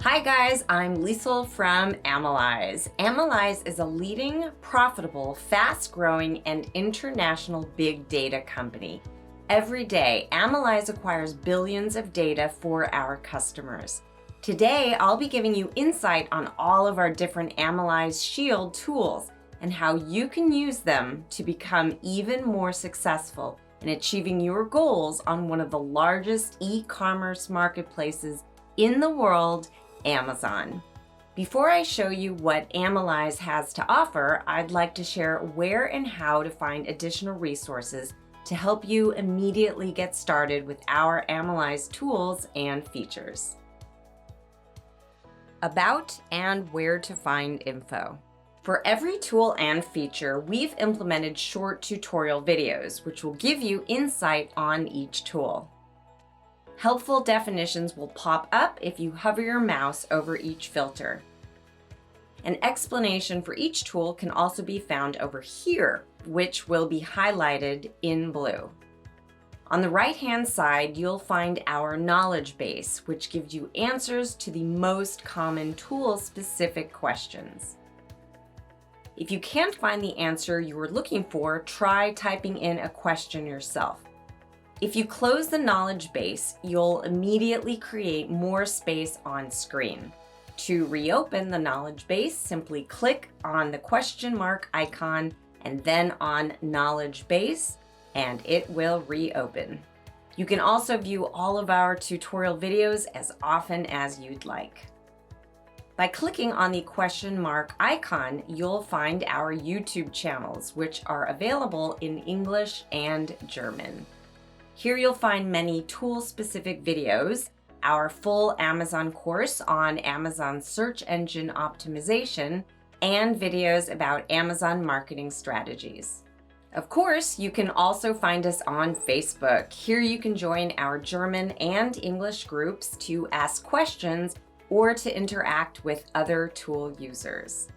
Hi guys, I'm Liesl from AMALYZE. AMALYZE is a leading, profitable, fast-growing, and international big data company. Every day, AMALYZE acquires billions of data for our customers. Today, I'll be giving you insight on all of our different AMALYZE Shield tools and how you can use them to become even more successful in achieving your goals on one of the largest e-commerce marketplaces in the world, Amazon. Before I show you what AMALYZE has to offer, I'd like to share where and how to find additional resources to help you immediately get started with our AMALYZE tools and features. About and where to find info. For every tool and feature, we've implemented short tutorial videos, which will give you insight on each tool. Helpful definitions will pop up if you hover your mouse over each filter. An explanation for each tool can also be found over here, which will be highlighted in blue. On the right-hand side, you'll find our knowledge base, which gives you answers to the most common tool-specific questions. If you can't find the answer you were looking for, try typing in a question yourself. If you close the knowledge base, you'll immediately create more space on screen. To reopen the knowledge base, simply click on the question mark icon and then on knowledge base, and it will reopen. You can also view all of our tutorial videos as often as you'd like. By clicking on the question mark icon, you'll find our YouTube channels, which are available in English and German. Here you'll find many tool-specific videos, our full Amazon course on Amazon search engine optimization, and videos about Amazon marketing strategies. Of course, you can also find us on Facebook. Here you can join our German and English groups to ask questions or to interact with other tool users.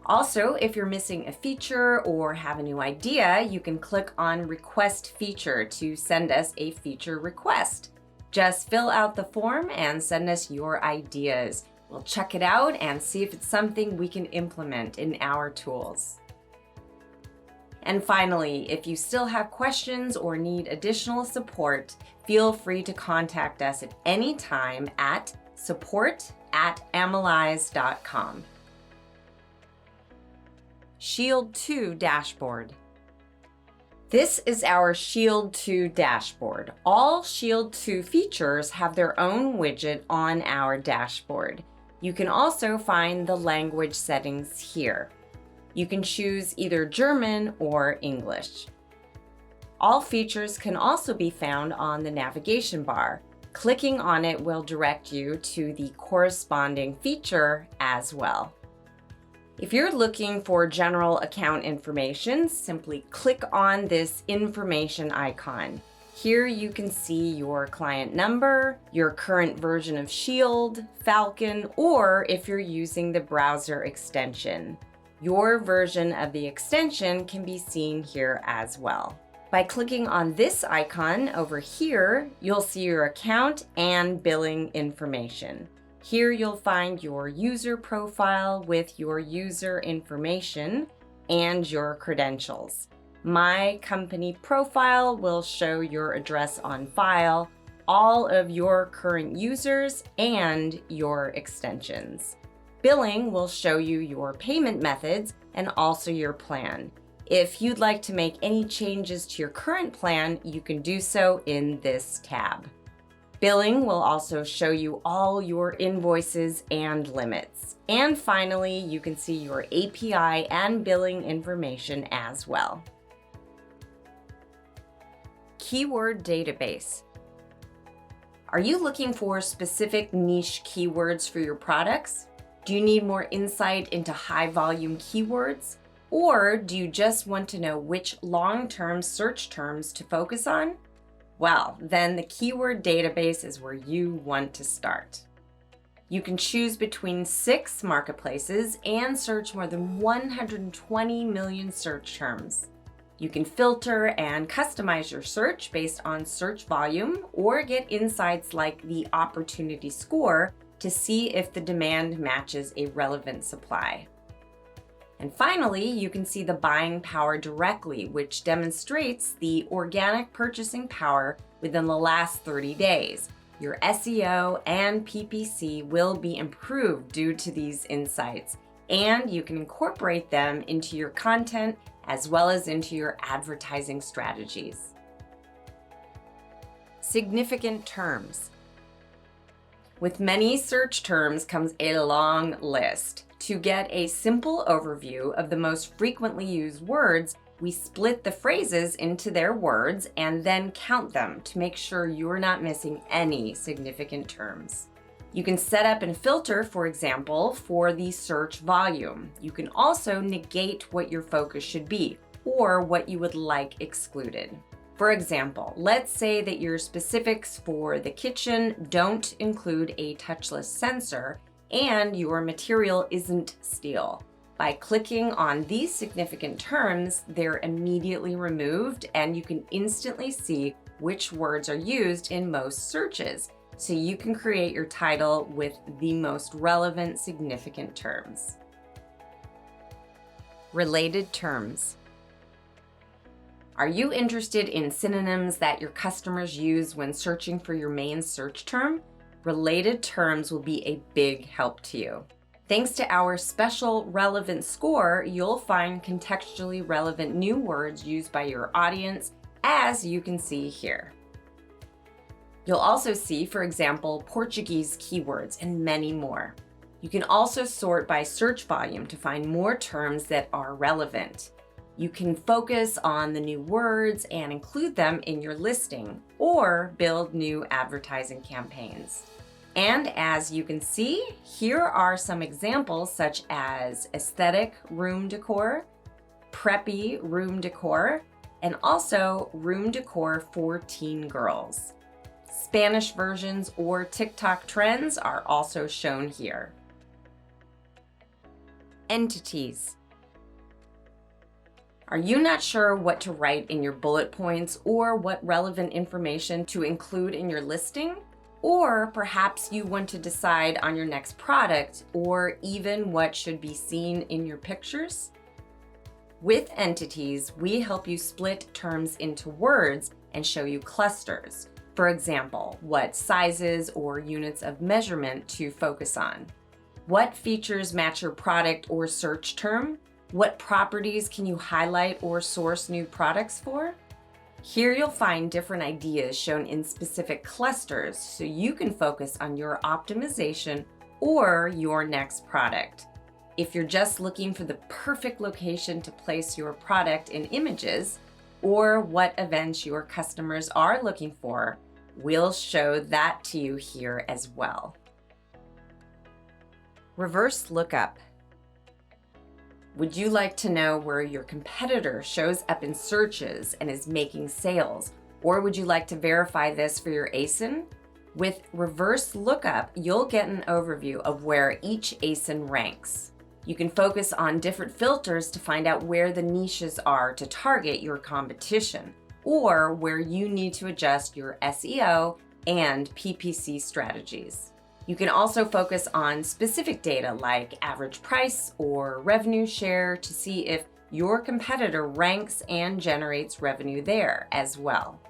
Also, if you're missing a feature or have a new idea, you can click on Request Feature to send us a feature request. Just fill out the form and send us your ideas. We'll check it out and see if it's something we can implement in our tools. And finally, if you still have questions or need additional support, feel free to contact us at any time at support@amalyze.com. Shield 2 dashboard. This is our Shield 2 dashboard. All Shield 2 features have their own widget on our dashboard. You can also find the language settings here. You can choose either German or English. All features can also be found on the navigation bar. Clicking on it will direct you to the corresponding feature as well. If you're looking for general account information, simply click on this information icon. Here you can see your client number, your current version of Shield, Falcon, or if you're using the browser extension. Your version of the extension can be seen here as well. By clicking on this icon over here, you'll see your account and billing information. Here you'll find your user profile with your user information and your credentials. My company profile will show your address on file, all of your current users, and your extensions. Billing will show you your payment methods and also your plan. If you'd like to make any changes to your current plan, you can do so in this tab. Billing will also show you all your invoices and limits. And finally, you can see your API and billing information as well. Keyword database. Are you looking for specific niche keywords for your products? Do you need more insight into high-volume keywords? Or do you just want to know which long-term search terms to focus on? Well, then the keyword database is where you want to start. You can choose between 6 marketplaces and search more than 120 million search terms. You can filter and customize your search based on search volume or get insights like the opportunity score to see if the demand matches a relevant supply. And finally, you can see the buying power directly, which demonstrates the organic purchasing power within the last 30 days. Your SEO and PPC will be improved due to these insights, and you can incorporate them into your content as well as into your advertising strategies. Significant terms. With many search terms comes a long list. To get a simple overview of the most frequently used words, we split the phrases into their words and then count them to make sure you're not missing any significant terms. You can set up and filter, for example, for the search volume. You can also negate what your focus should be or what you would like excluded. For example, let's say that your specifics for the kitchen don't include a touchless sensor and your material isn't steel. By clicking on these significant terms, they're immediately removed and you can instantly see which words are used in most searches, so you can create your title with the most relevant significant terms. Related terms. Are you interested in synonyms that your customers use when searching for your main search term? Related terms will be a big help to you. Thanks to our special relevant score, you'll find contextually relevant new words used by your audience, as you can see here. You'll also see, for example, Portuguese keywords and many more. You can also sort by search volume to find more terms that are relevant. You can focus on the new words and include them in your listing or build new advertising campaigns. And as you can see, here are some examples such as aesthetic room decor, preppy room decor, and also room decor for teen girls. Spanish versions or TikTok trends are also shown here. Entities. Are you not sure what to write in your bullet points or what relevant information to include in your listing? Or perhaps you want to decide on your next product or even what should be seen in your pictures? With entities, we help you split terms into words and show you clusters. For example, what sizes or units of measurement to focus on. What features match your product or search term? What properties can you highlight or source new products for? Here you'll find different ideas shown in specific clusters so you can focus on your optimization or your next product. If you're just looking for the perfect location to place your product in images or what events your customers are looking for, we'll show that to you here as well. Reverse lookup. Would you like to know where your competitor shows up in searches and is making sales? Or would you like to verify this for your ASIN? With reverse lookup, you'll get an overview of where each ASIN ranks. You can focus on different filters to find out where the niches are to target your competition, or where you need to adjust your SEO and PPC strategies. You can also focus on specific data like average price or revenue share to see if your competitor ranks and generates revenue there as well.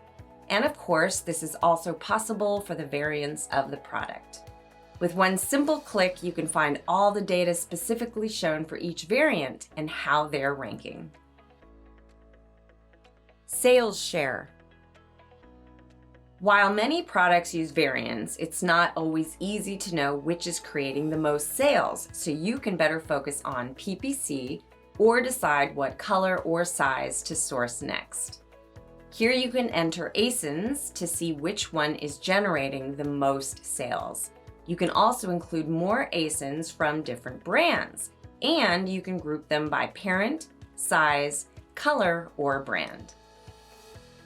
And of course, this is also possible for the variants of the product. With one simple click, you can find all the data specifically shown for each variant and how they're ranking. Sales share. While many products use variants, it's not always easy to know which is creating the most sales, so you can better focus on PPC or decide what color or size to source next. Here you can enter ASINs to see which one is generating the most sales. You can also include more ASINs from different brands, and you can group them by parent, size, color, or brand.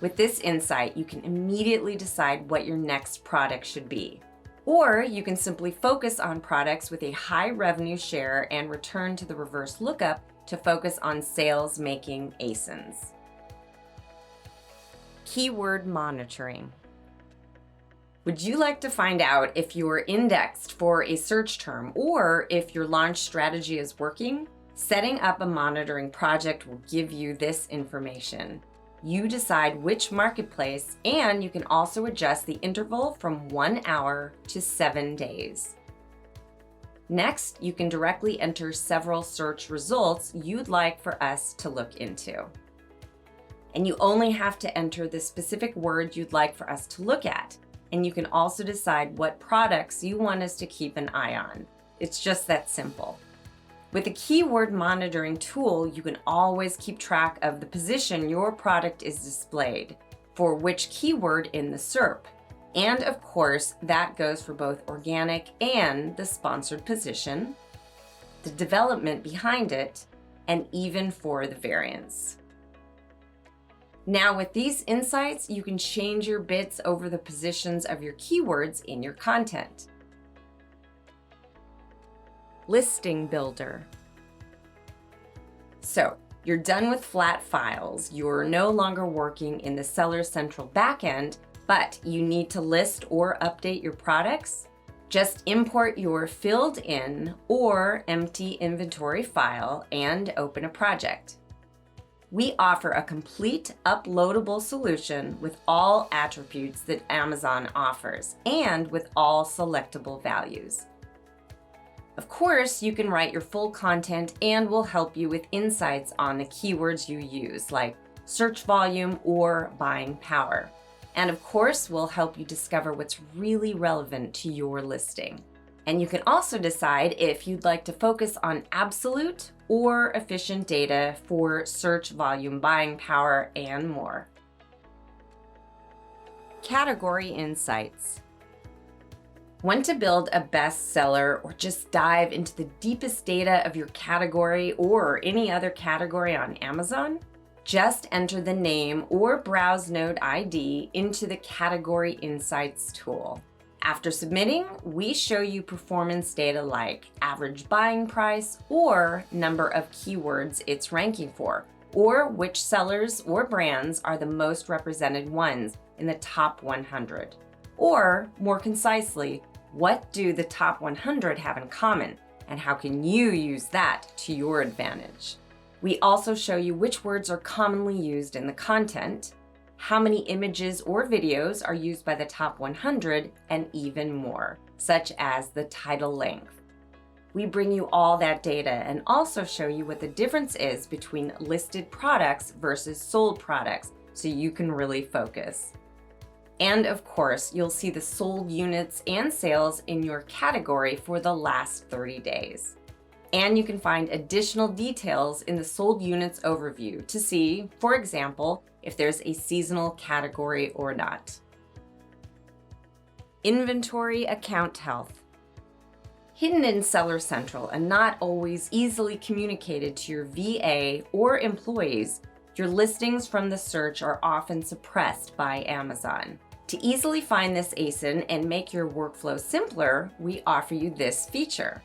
With this insight, you can immediately decide what your next product should be. Or you can simply focus on products with a high revenue share and return to the reverse lookup to focus on sales-making ASINs. Keyword monitoring. Would you like to find out if you're indexed for a search term or if your launch strategy is working? Setting up a monitoring project will give you this information. You decide which marketplace, and you can also adjust the interval from 1 hour to 7 days. Next, you can directly enter several search results you'd like for us to look into. And you only have to enter the specific word you'd like for us to look at. And you can also decide what products you want us to keep an eye on. It's just that simple. With a keyword monitoring tool, you can always keep track of the position your product is displayed for which keyword in the SERP. And of course, that goes for both organic and the sponsored position, the development behind it, and even for the variance. Now with these insights, you can change your bits over the positions of your keywords in your content. Listing Builder. So, you're done with flat files. You're no longer working in the Seller Central backend, but you need to list or update your products. Just import your filled in or empty inventory file and open a project. We offer a complete uploadable solution with all attributes that Amazon offers and with all selectable values. Of course, you can write your full content and we'll help you with insights on the keywords you use, like search volume or buying power. And of course, we'll help you discover what's really relevant to your listing. And you can also decide if you'd like to focus on absolute or efficient data for search volume, buying power, and more. Category Insights. Want to build a bestseller or just dive into the deepest data of your category or any other category on Amazon? Just enter the name or browse node ID into the Category Insights tool. After submitting, we show you performance data like average buying price or number of keywords it's ranking for, or which sellers or brands are the most represented ones in the top 100. Or, more concisely, what do the top 100 have in common, and how can you use that to your advantage? We also show you which words are commonly used in the content, how many images or videos are used by the top 100, and even more, such as the title length. We bring you all that data and also show you what the difference is between listed products versus sold products, so you can really focus. And of course, you'll see the sold units and sales in your category for the last 30 days. And you can find additional details in the sold units overview to see, for example, if there's a seasonal category or not. Inventory account health. Hidden in Seller Central and not always easily communicated to your VA or employees, your listings from the search are often suppressed by Amazon. To easily find this ASIN and make your workflow simpler, we offer you this feature.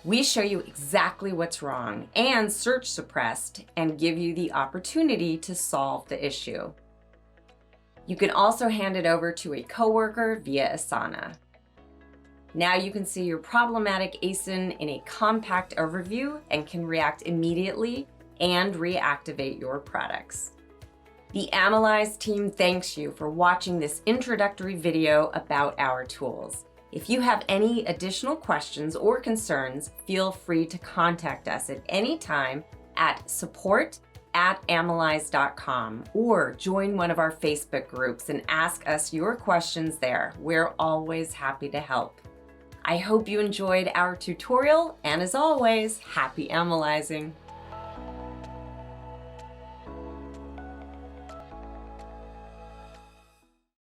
We show you exactly what's wrong and search suppressed and give you the opportunity to solve the issue. You can also hand it over to a coworker via Asana. Now you can see your problematic ASIN in a compact overview and can react immediately and reactivate your products. The AMALYZE team thanks you for watching this introductory video about our tools. If you have any additional questions or concerns, feel free to contact us at any time at support@amalyze.com or join one of our Facebook groups and ask us your questions there. We're always happy to help. I hope you enjoyed our tutorial, and as always, happy analyzing.